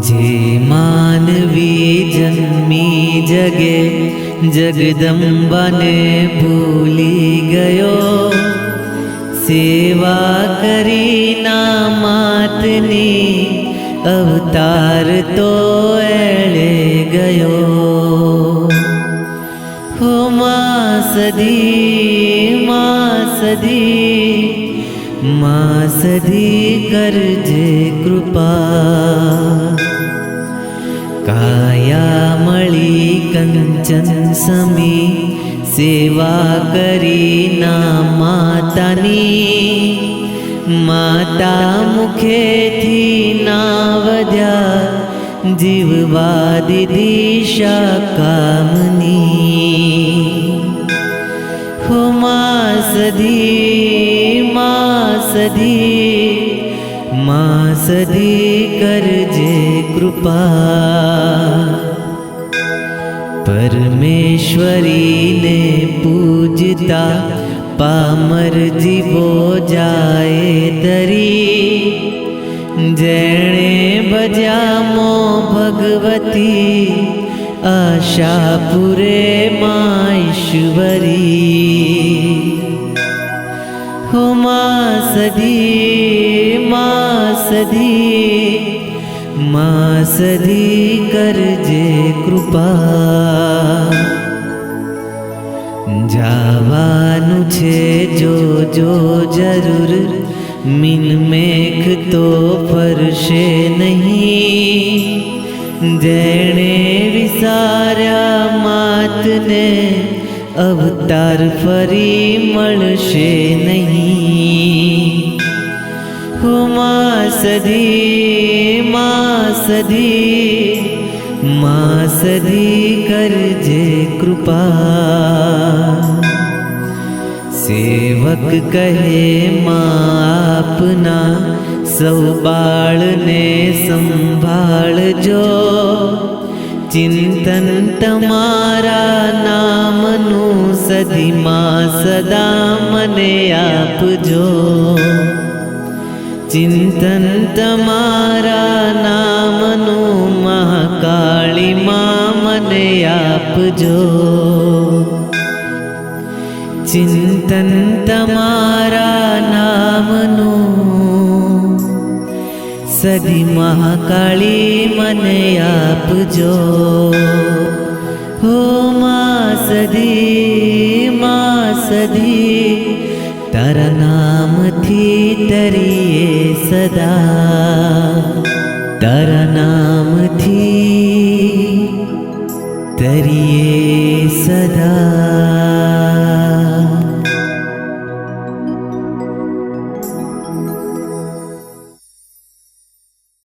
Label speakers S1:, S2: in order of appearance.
S1: जे मानवी जन्मी जगे जगदंबाने भूली गयो, सेवा करी ना मातनी अवतार तो एळे गयो। हो मासदी मासदी मासदी करजे कृपा, काया मळी कंचन समी सेवा करी ना मातानी, माता मुखेथी नावद्या जीववा दिशा कामनी। हो मासदी मासदी मासदी करजे कृपा, परमेश्वरी ने पूजता पामर जीवो जाए तरी, जेणे भज्या मो भगवती आशा पुरे माईश्वरी। हो मासदी मासदी मासदी करजे कृपा, जावानु छे जो जो जरूर मिन मेघ तो फरशे नहीं, जेणे विसार्या मातने अवतार फरी मळशे नहीं। हो मासदी मासदी मासदी करजे कृपा, सेवक कहे मां आपना सौ बाळने संभाळजो, चिंतन तमारा नामनु सदीमा सदा मने आपजो, चिंतन तमारा नामनु महाकाली मां मने आपजो, चिंतन तमारा नामनु सदी महाकाली मने आपजो। हो मासदी मासदी तारा नाम थी तरिए सदा, तारा नाम थी तरिए सदा।